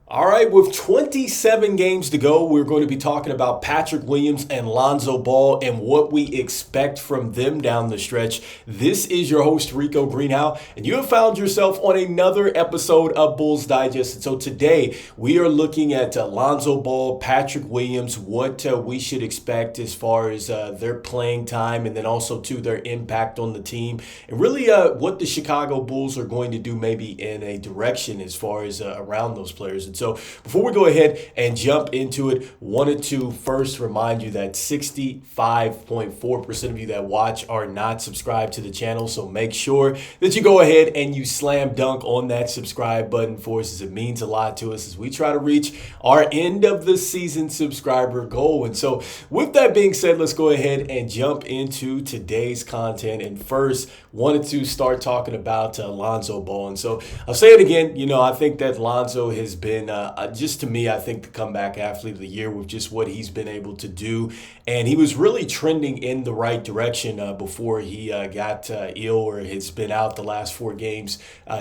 All right, with 27 games to go, we're going to be talking about Patrick Williams and Lonzo Ball and what we expect from them down the stretch. This is your host, Rico Greenhowe, and you have found yourself on another episode of Bulls Digest. And so today we are looking at Lonzo Ball, Patrick Williams, what we should expect as far as their playing time, and then also to their impact on the team, and really what the Chicago Bulls are going to do maybe in a direction as far as around those players. And so before we go ahead and jump into it, wanted to first remind you that 65.4% of you that watch are not subscribed to the channel. So make sure that you go ahead and you slam dunk on that subscribe button for us, as it means a lot to us as we try to reach our end of the season subscriber goal. And so with that being said, let's go ahead and jump into today's content. And first, wanted to start talking about Lonzo Ball. And so I'll say it again, I think that Lonzo has been just to me, I think the comeback athlete of the year with just what he's been able to do. And he was really trending in the right direction before he got ill or has been out the last 4 games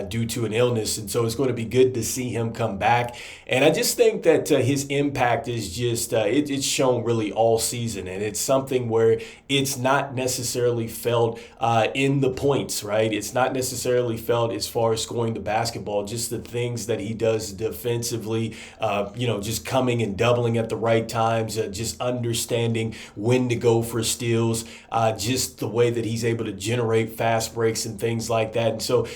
due to an illness. And so it's going to be good to see him come back. And I just think that his impact is just, it's shown really all season. And it's something where it's not necessarily felt in the points, right? It's not necessarily felt as far as scoring the basketball, just the things that he does defensively, just coming and doubling at the right times, just understanding when to go for steals, just the way that he's able to generate fast breaks and things like that. And so,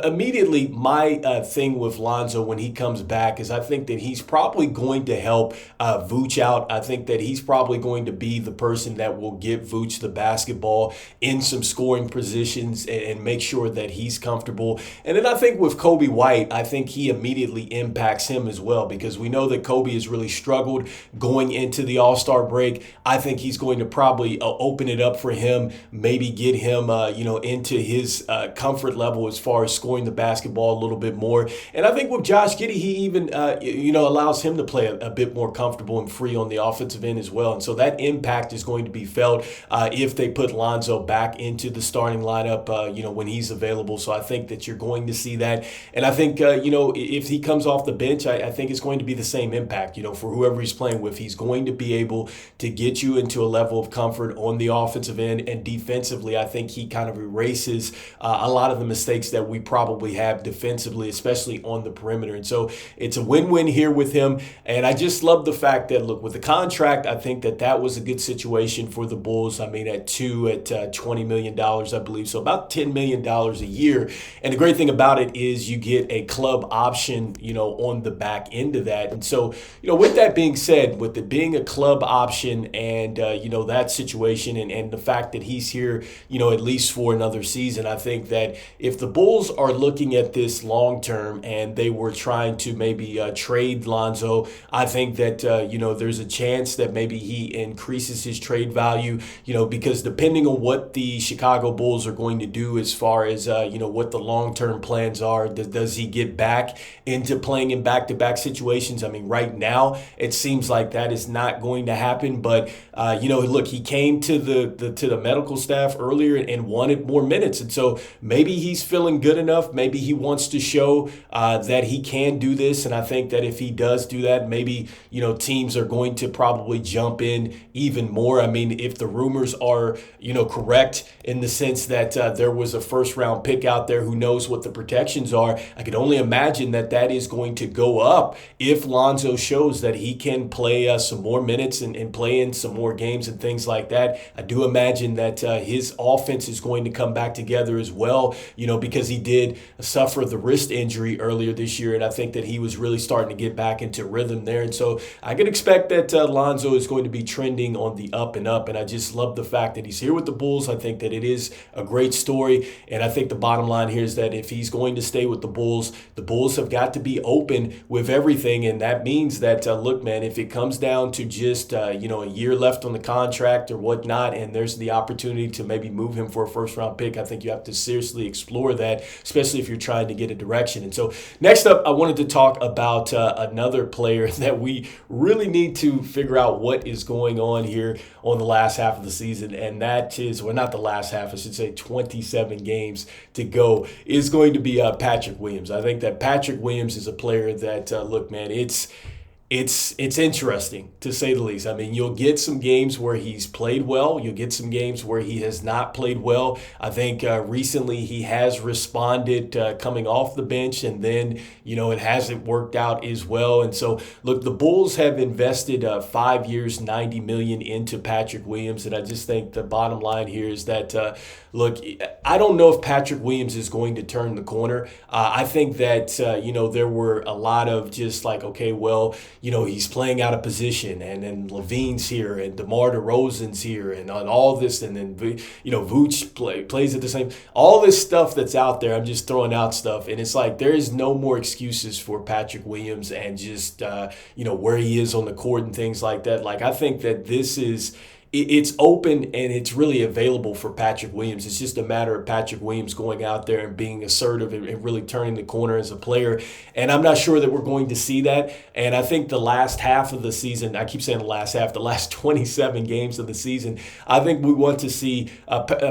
immediately my thing with Lonzo when he comes back is I think that he's probably going to help Vooch out. I think that he's probably going to be the person that will get Vooch the basketball in some scoring positions and make sure that he's comfortable. And then I think with Coby White, I think he immediately impacts him as well, because we know that Coby has really struggled going into the All-Star break. I think he's going to probably open it up for him, maybe get him, into his comfort level as far as scoring the basketball a little bit more. And I think with Josh Giddey, he even, allows him to play a bit more comfortable and free on the offensive end as well. And so that impact is going to be felt if they put Lonzo back into the starting lineup, when he's available. So I think that you're going to see that. And I think, if he comes off the bench, I think it's going to be the same impact, for whoever he's playing with. He's going to be able to get you into a level of comfort on the offensive end, and defensively, I think he kind of erases a lot of the mistakes that we probably have defensively, especially on the perimeter. And so it's a win-win here with him. And I just love the fact that, look, with the contract, I think that was a good situation for the Bulls. I mean, at $20 million, I believe. So about $10 million a year. And the great thing about it is you get a club option, on the back end of that. And so, with that being said, with it being a club option and, that situation and the fact that he's here, at least for another season, I think that if the Bulls are looking at this long term and they were trying to maybe trade Lonzo, I think that, there's a chance that maybe he increases his trade value, because depending on what the Chicago Bulls are going to do as far as, what the long-term plans are, does he get back into playing in back-to-back situations? I mean, right now, it seems like that is not going to happen. But, look, he came to the medical staff earlier and wanted more minutes. And so maybe he's feeling good enough. Maybe he wants to show that he can do this. And I think that if he does do that, maybe, teams are going to probably jump in even more. I mean, if the rumors are, correct in the sense that there was a first-round pick out there, who knows what the protections are, I could only imagine that is going to go up if Lonzo shows that he can play some more minutes and play in some more games and things like that. I do imagine that his offense is going to come back together as well, because he did suffer the wrist injury earlier this year, and I think that he was really starting to get back into rhythm there. And so I could expect that Lonzo is going to be trending on the up and up, and I just love the fact that he's here with the Bulls. I think that it is a great story, and I think the bottom line here is that if he's going to stay with the Bulls have got to be open with everything, and that means that, look, man, if it comes down to just, a year left on the contract or whatnot, and there's the opportunity to maybe move him for a first-round pick, I think you have to seriously explore that, especially if you're trying to get a direction. And so next up, I wanted to talk about another player that we really need to figure out what is going on here on the last half of the season, and that is, well, not the last half, I should say 27 games to go, is going to be Patrick Williams. I think that Patrick Williams is a player that, look, man, it's interesting, to say the least. I mean, you'll get some games where he's played well. You'll get some games where he has not played well. I think recently he has responded coming off the bench, and then, it hasn't worked out as well. And so, look, the Bulls have invested 5 years, $90 million into Patrick Williams, and I just think the bottom line here is that, look, I don't know if Patrick Williams is going to turn the corner. I think that, there were a lot of just like, okay, well, he's playing out of position, and then Lavine's here, and DeMar DeRozan's here, and on all this, and then, Vooch plays at the same, all this stuff that's out there. I'm just throwing out stuff, and it's like there is no more excuses for Patrick Williams and just, where he is on the court and things like that. Like, I think that this is, it's open and it's really available for Patrick Williams. It's just a matter of Patrick Williams going out there and being assertive and really turning the corner as a player. And I'm not sure that we're going to see that. And I think the last half of the season, I keep saying the last 27 games of the season, I think we want to see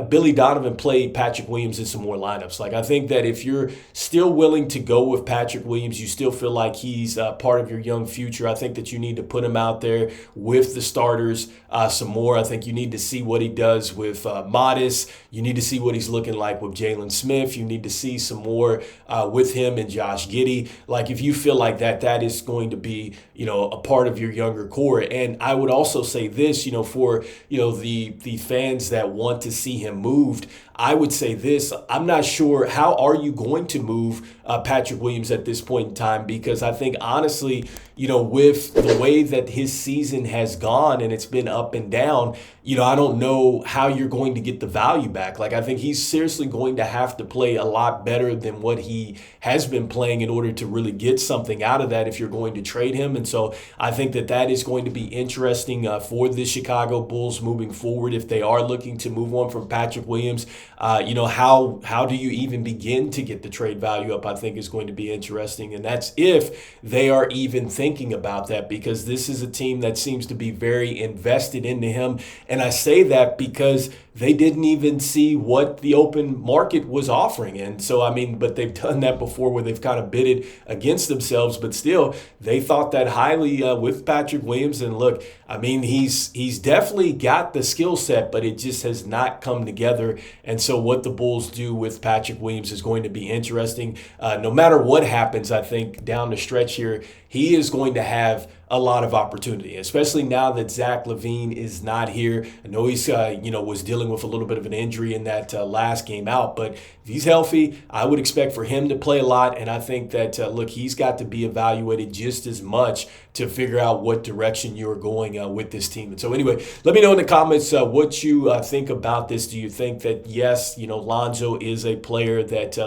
Billy Donovan play Patrick Williams in some more lineups. Like, I think that if you're still willing to go with Patrick Williams, you still feel like he's part of your young future, I think that you need to put him out there with the starters some more. I think you need to see what he does with Modest. You need to see what he's looking like with Jalen Smith. You need to see some more with him and Josh Giddey. Like, if you feel like that is going to be, a part of your younger core. And I would also say this, for, the fans that want to see him moved, I would say this: I'm not sure how are you going to move Patrick Williams at this point in time, because I think honestly, with the way that his season has gone and it's been up and down, I don't know how you're going to get the value back. Like, I think he's seriously going to have to play a lot better than what he has been playing in order to really get something out of that if you're going to trade him. And so I think that is going to be interesting for the Chicago Bulls moving forward if they are looking to move on from Patrick Williams. How do you even begin to get the trade value up, I think is going to be interesting. And that's if they are even thinking about that, because this is a team that seems to be very invested into him. And I say that because they didn't even see what the open market was offering. And so, but they've done that before where they've kind of bidded against themselves, but still they thought that highly with Patrick Williams. And look, he's definitely got the skill set, but it just has not come together. And so what the Bulls do with Patrick Williams is going to be interesting. No matter what happens, I think down the stretch here, he is going to have a lot of opportunity, especially now that Zach Lavine is not here. I know he's, was dealing with a little bit of an injury in that last game out, but if he's healthy, I would expect for him to play a lot. And I think that, he's got to be evaluated just as much to figure out what direction you're going with this team. And so anyway, let me know in the comments what you think about this. Do you think that, yes, Lonzo is a player that,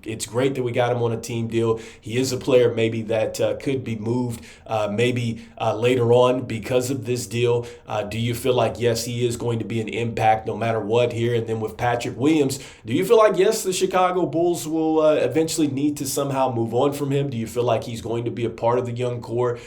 it's great that we got him on a team deal. He is a player maybe that could be moved maybe later on because of this deal. Do you feel like, yes, he is going to be an impact no matter what here? And then with Patrick Williams, do you feel like, yes, the Chicago Bulls will eventually need to somehow move on from him? Do you feel like he's going to be a part of the young core?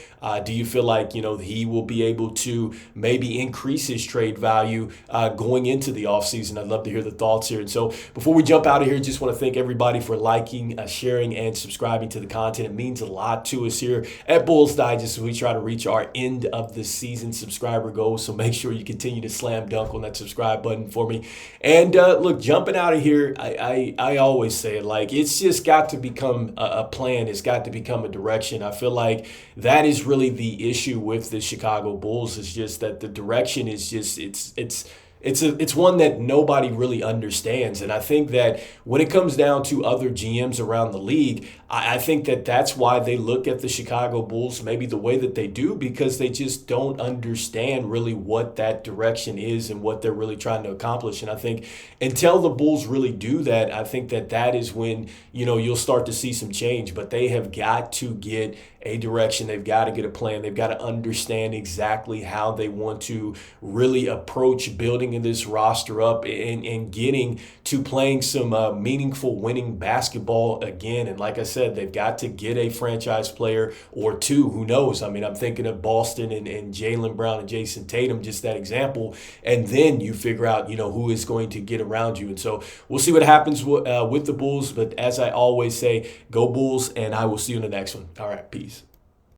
Do you feel like, he will be able to maybe increase his trade value going into the offseason? I'd love to hear the thoughts here. And so before we jump out of here, just want to thank everybody for liking, sharing, and subscribing to the content. It means a lot to us here at Bulls Digest as we try to reach our end of the season subscriber goal. So make sure you continue to slam dunk on that subscribe button for me. And look, jumping out of here, I always say it, like, it's just got to become a plan. It's got to become a direction. I feel like that is really the issue with the Chicago Bulls, is just that the direction is just, it's one that nobody really understands. And I think that when it comes down to other GMs around the league, I think that that's why they look at the Chicago Bulls maybe the way that they do, because they just don't understand really what that direction is and what they're really trying to accomplish. And I think until the Bulls really do that, I think that is when, you'll start to see some change. But they have got to get a direction. They've got to get a plan. They've got to understand exactly how they want to really approach building this roster up and getting to playing some meaningful winning basketball again. And like I said, said, they've got to get a franchise player or two. Who knows? I mean, I'm thinking of Boston and Jaylen Brown and Jason Tatum, just that example. And then you figure out, who is going to get around you. And so we'll see what happens with the Bulls. But as I always say, go Bulls, and I will see you in the next one. All right, peace.